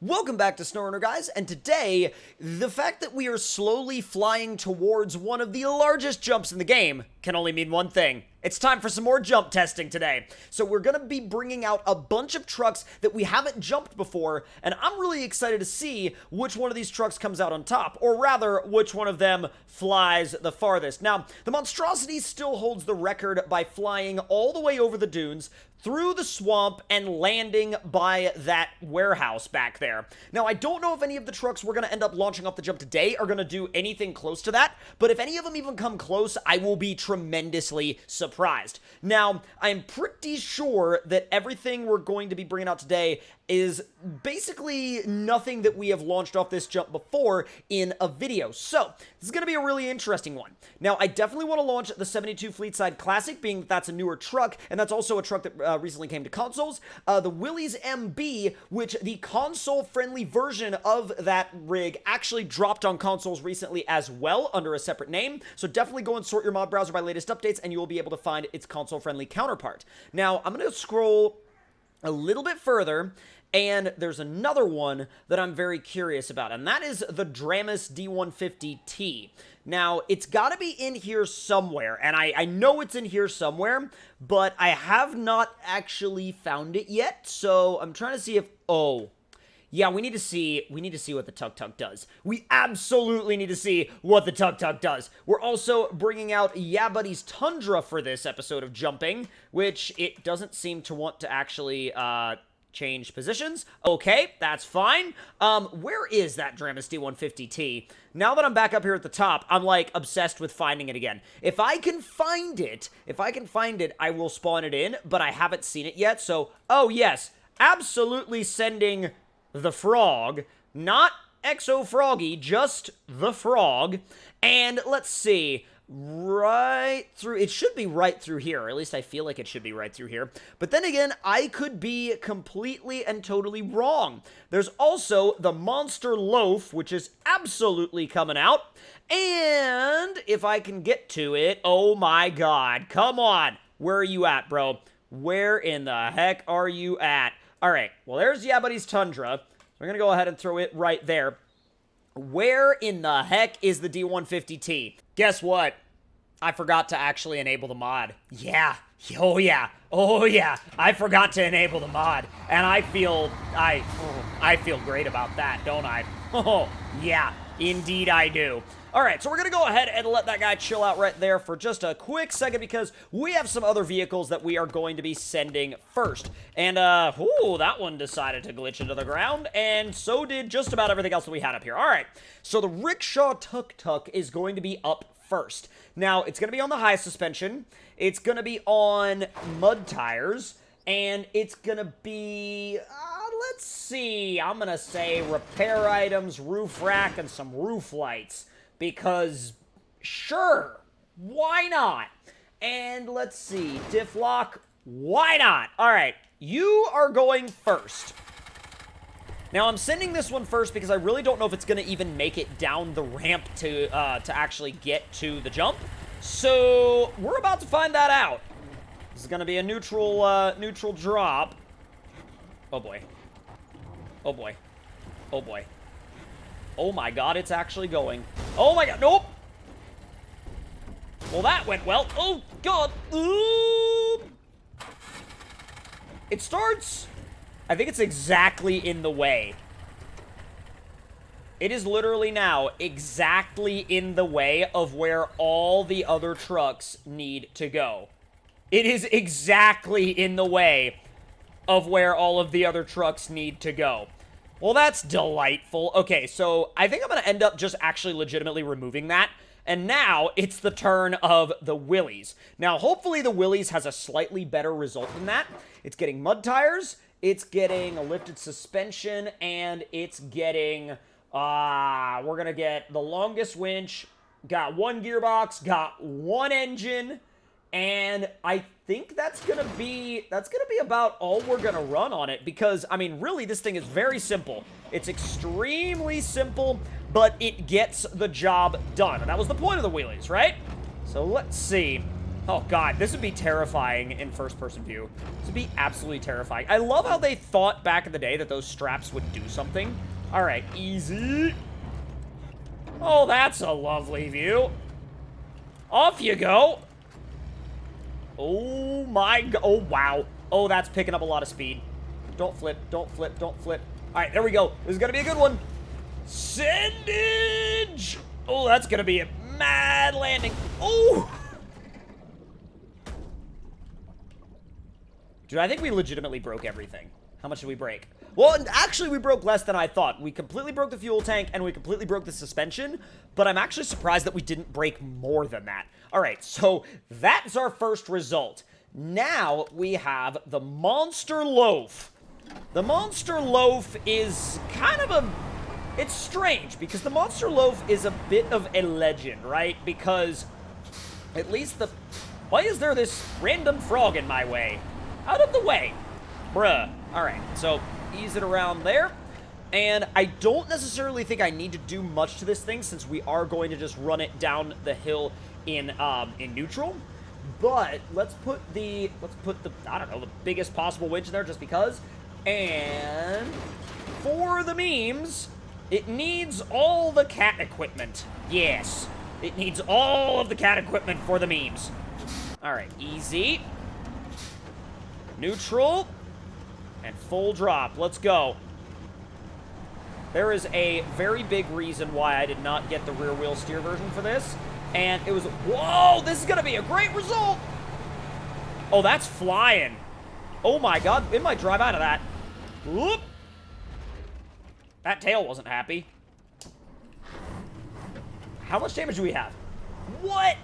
Welcome back to SnowRunner, guys, and today, the fact that we are slowly flying towards one of the largest jumps in the game can only mean one thing. It's time for some more jump testing today. So we're going to be bringing out a bunch of trucks that we haven't jumped before, and I'm really excited to see which one of these trucks comes out on top, or rather, which one of them flies the farthest. Now, the Monstrosity still holds the record by flying all the way over the dunes, through the swamp, and landing by that warehouse back there. Now, I don't know if any of the trucks we're going to end up launching off the jump today are going to do anything close to that, but if any of them even come close, I will be tremendously surprised. Now, I'm pretty sure that everything we're going to be bringing out today is basically nothing that we have launched off this jump before in a video. So, this is going to be a really interesting one. Now, I definitely want to launch the 72 Fleetside Classic, being that that's a newer truck, and that's also a truck that recently came to consoles. The Wheelies MB, which the console-friendly version of that rig actually dropped on consoles recently as well, under a separate name. So definitely go and sort your mod browser by latest updates, and you will be able to find its console-friendly counterpart. Now, I'm going to scroll a little bit further, and there's another one that I'm very curious about, and that is the Dramus D150T. Now, it's got to be in here somewhere, and I know it's in here somewhere, but I have not actually found it yet, so I'm trying to see if... Oh, yeah, we need to see what the tuk-tuk does. We absolutely need to see what the tuk-tuk does. We're also bringing out Yeah Buddy's Tundra for this episode of Jumping, which it doesn't seem to want to actually, change positions. Okay, that's fine. Where is that Dramus D150T? Now that I'm back up here at the top, I'm, like, obsessed with finding it again. If I can find it, I will spawn it in, but I haven't seen it yet, so, oh, yes, absolutely sending the frog, not Exo Froggy, just the frog, and let's see, right through, it should be right through here, or at least I feel like it should be right through here, but then again, I could be completely and totally wrong. There's also the Monster Loaf, which is absolutely coming out, and if I can get to it, oh my god, come on, where are you at, bro? Where in the heck are you at? Alright, well there's Yeah Buddy's Tundra, we're gonna go ahead and throw it right there. Where in the heck is the D150T? Guess what? I forgot to actually enable the mod. Yeah. Oh yeah. Oh yeah. I forgot to enable the mod. And I feel great about that, don't I? Oh, yeah. Indeed I do. Alright, so we're going to go ahead and let that guy chill out right there for just a quick second because we have some other vehicles that we are going to be sending first. And, ooh, that one decided to glitch into the ground, and so did just about everything else that we had up here. Alright, so the Rickshaw Tuk-Tuk is going to be up first. Now, it's going to be on the high suspension, it's going to be on mud tires, and it's going to be, let's see, I'm going to say repair items, roof rack, and some roof lights. Because, sure, why not? And let's see, diff lock, why not? Alright, you are going first. Now, I'm sending this one first because I really don't know if it's going to even make it down the ramp to actually get to the jump. So, we're about to find that out. This is going to be a neutral drop. Oh boy. Oh boy. Oh boy. Oh my god, it's actually going. Oh my god, nope! Well, that went well. Oh god! Ooh. It starts... I think it's exactly in the way. It is literally now exactly in the way of where all the other trucks need to go. It is exactly in the way of where all of the other trucks need to go. Well, that's delightful. Okay, so I think I'm going to end up just actually legitimately removing that. And now it's the turn of the Wheelies. Now, hopefully the Wheelies has a slightly better result than that. It's getting mud tires, it's getting a lifted suspension, and it's getting, we're going to get the longest winch, got one gearbox, got one engine, and I think that's gonna be about all we're gonna run on it because, I mean, really, this thing is very simple. It's extremely simple, but it gets the job done. And that was the point of the Wheelies, right? So let's see. Oh, God, this would be terrifying in first-person view. This would be absolutely terrifying. I love how they thought back in the day that those straps would do something. All right, easy. Oh, that's a lovely view. Off you go. Oh, my God. Oh, wow. Oh, that's picking up a lot of speed. Don't flip, don't flip, don't flip. All right, there we go. This is going to be a good one. Sendage. Oh, that's going to be a mad landing. Oh. Dude, I think we legitimately broke everything. How much did we break? Well, actually, we broke less than I thought. We completely broke the fuel tank, and we completely broke the suspension, but I'm actually surprised that we didn't break more than that. All right, so that's our first result. Now we have the Monster Loaf. The Monster Loaf is kind of a... It's strange, because the Monster Loaf is a bit of a legend, right? Because at least the... Why is there this random frog in my way? Out of the way. Bruh. All right, so ease it around there. And I don't necessarily think I need to do much to this thing since we are going to just run it down the hill in neutral. But let's put the, I don't know, the biggest possible winch in there just because. And for the memes, it needs all the cat equipment. Yes, it needs all of the cat equipment for the memes. All right, easy. Neutral. And full drop. Let's go. There is a very big reason why I did not get the rear wheel steer version for this. And it was... Whoa! This is going to be a great result! Oh, that's flying. Oh my God. It might drive out of that. Whoop! That tail wasn't happy. How much damage do we have? What?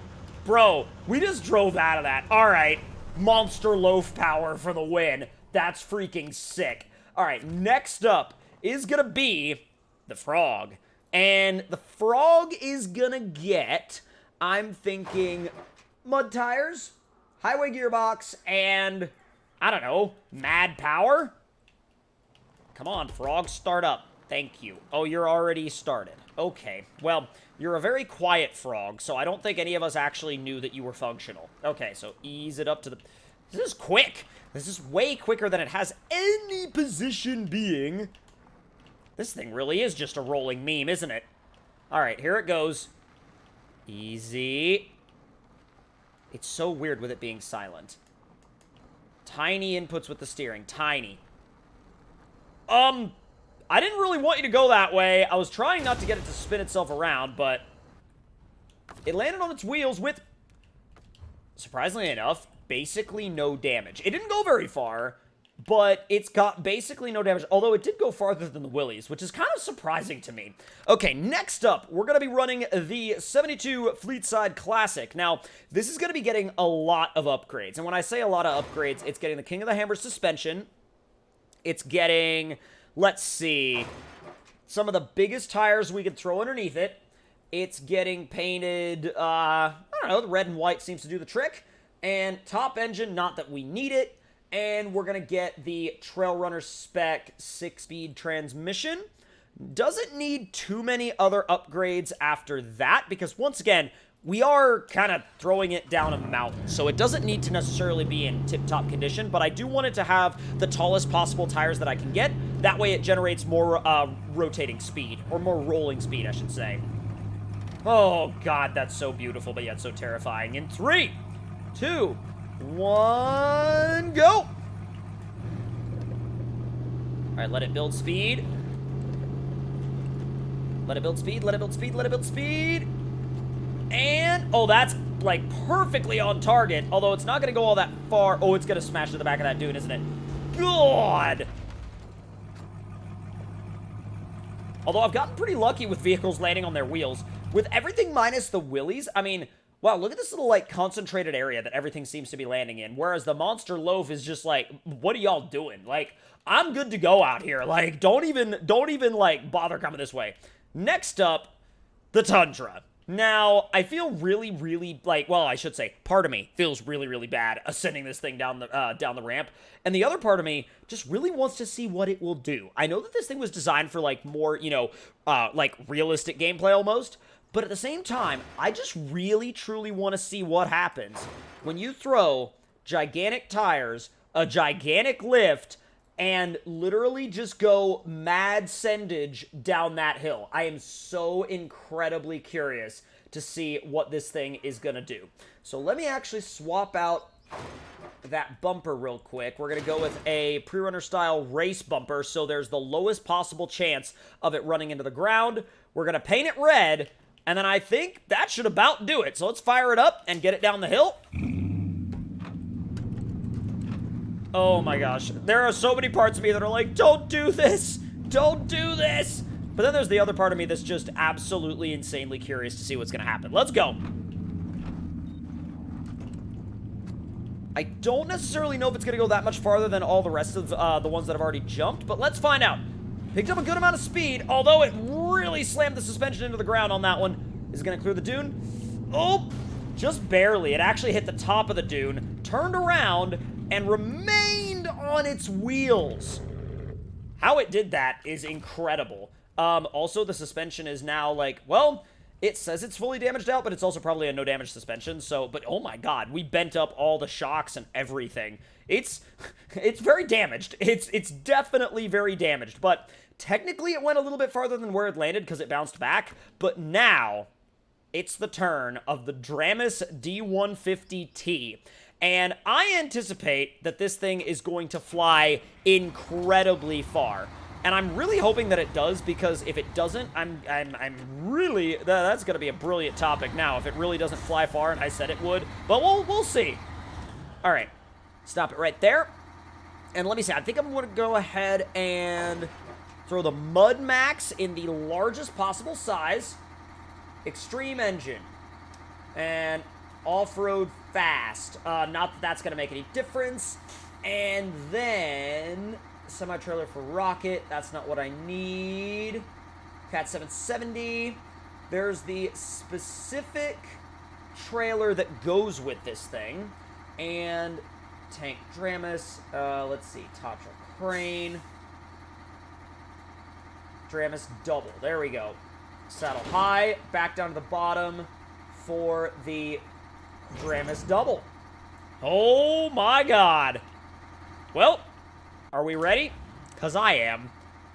Bro, we just drove out of that. All right. Monster Loaf power for the win. That's freaking sick. All right, next up is going to be the frog. And the frog is going to get, I'm thinking, mud tires, highway gearbox, and, I don't know, mad power? Come on, frog, start up. Thank you. Oh, you're already started. Okay, well, you're a very quiet frog, so I don't think any of us actually knew that you were functional. Okay, so ease it up to the... This is quick. This is way quicker than it has any position being. This thing really is just a rolling meme, isn't it? All right, here it goes. Easy. It's so weird with it being silent. Tiny inputs with the steering. Tiny. I didn't really want you to go that way. I was trying not to get it to spin itself around, but it landed on its wheels with, surprisingly enough, basically no damage. It didn't go very far, but it's got basically no damage, although it did go farther than the Wheelies, which is kind of surprising to me. Okay, next up, we're going to be running the 72 Fleetside Classic. Now, this is going to be getting a lot of upgrades, and when I say a lot of upgrades, it's getting the King of the Hammer suspension. It's getting, let's see, some of the biggest tires we can throw underneath it. It's getting painted, I don't know, the red and white seems to do the trick. And top engine, not that we need it. And we're going to get the TrailRunner spec 6-speed transmission. Doesn't need too many other upgrades after that, because once again, we are kind of throwing it down a mountain. So it doesn't need to necessarily be in tip-top condition, but I do want it to have the tallest possible tires that I can get. That way it generates more rotating speed, or more rolling speed, I should say. Oh, God, that's so beautiful, but yet so terrifying. In 3, 2, 1, go! All right, let it build speed. Let it build speed, let it build speed, let it build speed. And, oh, that's, like, perfectly on target, although it's not going to go all that far. Oh, it's going to smash to the back of that dude, isn't it? God! Although I've gotten pretty lucky with vehicles landing on their wheels. With everything minus the Wheelies, I mean, wow, look at this little, like, concentrated area that everything seems to be landing in. Whereas the Monster Loaf is just like, what are y'all doing? Like, I'm good to go out here. Like, don't even, like, bother coming this way. Next up, the Tundra. Now, I feel really, really, like, well, I should say, part of me feels really, really bad ascending this thing down the ramp. And the other part of me just really wants to see what it will do. I know that this thing was designed for, like, more, you know, like, realistic gameplay almost. But at the same time, I just really, truly want to see what happens when you throw gigantic tires, a gigantic lift, and literally just go mad sendage down that hill. I am so incredibly curious to see what this thing is going to do. So let me actually swap out that bumper real quick. We're going to go with a pre-runner style race bumper, so there's the lowest possible chance of it running into the ground. We're going to paint it red, and then I think that should about do it. So let's fire it up and get it down the hill. Oh my gosh. There are so many parts of me that are like, don't do this! Don't do this! But then there's the other part of me that's just absolutely insanely curious to see what's going to happen. Let's go. I don't necessarily know if it's going to go that much farther than all the rest of the ones that have already jumped, but let's find out. Picked up a good amount of speed, although it really slammed the suspension into the ground on that one. Is it going to clear the dune? Oh, just barely. It actually hit the top of the dune, turned around, and remained on its wheels. How it did that is incredible. Also, the suspension is now like, well, it says it's fully damaged out, but it's also probably a no damage suspension. So, but oh my god, we bent up all the shocks and everything. It's very damaged. It's definitely very damaged, but technically it went a little bit farther than where it landed because it bounced back. But now it's the turn of the Dramis D150T. And I anticipate that this thing is going to fly incredibly far. And I'm really hoping that it does, because if it doesn't, I'm really, that's going to be a brilliant topic now, if it really doesn't fly far, and I said it would. But we'll see. All right. Stop it right there. And let me see. I think I'm going to go ahead and throw the Mud Max in the largest possible size. Extreme engine. And off-road fast. Not that that's going to make any difference. And then semi-trailer for rocket. That's not what I need. Cat 770. There's the specific trailer that goes with this thing. And tank Dramis. Let's see. Top truck crane. Dramis double. There we go. Saddle high. Back down to the bottom for the Dramis double. Oh my god. Well, are we ready? Because I am.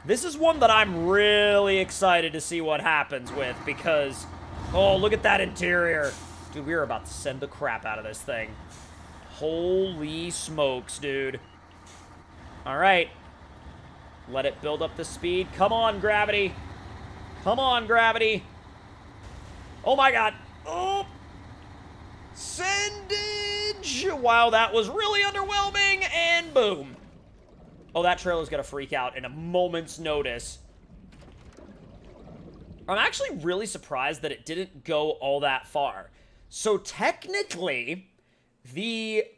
This is one that I'm really excited to see what happens with, because, oh, look at that interior. Dude, we're about to send the crap out of this thing. Holy smokes, dude. All right. Let it build up the speed. Come on, gravity. Come on, gravity. Oh my god. Oh. Sendage. Wow, that was really underwhelming, and boom. Oh, that trailer's gonna freak out in a moment's notice. I'm actually really surprised that it didn't go all that far. So technically,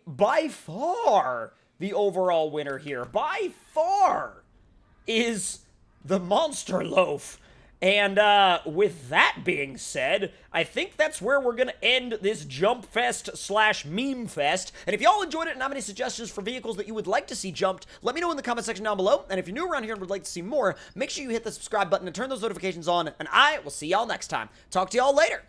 by far, the overall winner here, by far, is the Monster Loaf. And with that being said, I think that's where we're going to end this Jump Fest / Meme Fest. And if y'all enjoyed it and have any suggestions for vehicles that you would like to see jumped, let me know in the comment section down below. And if you're new around here and would like to see more, make sure you hit the subscribe button and turn those notifications on. And I will see y'all next time. Talk to y'all later.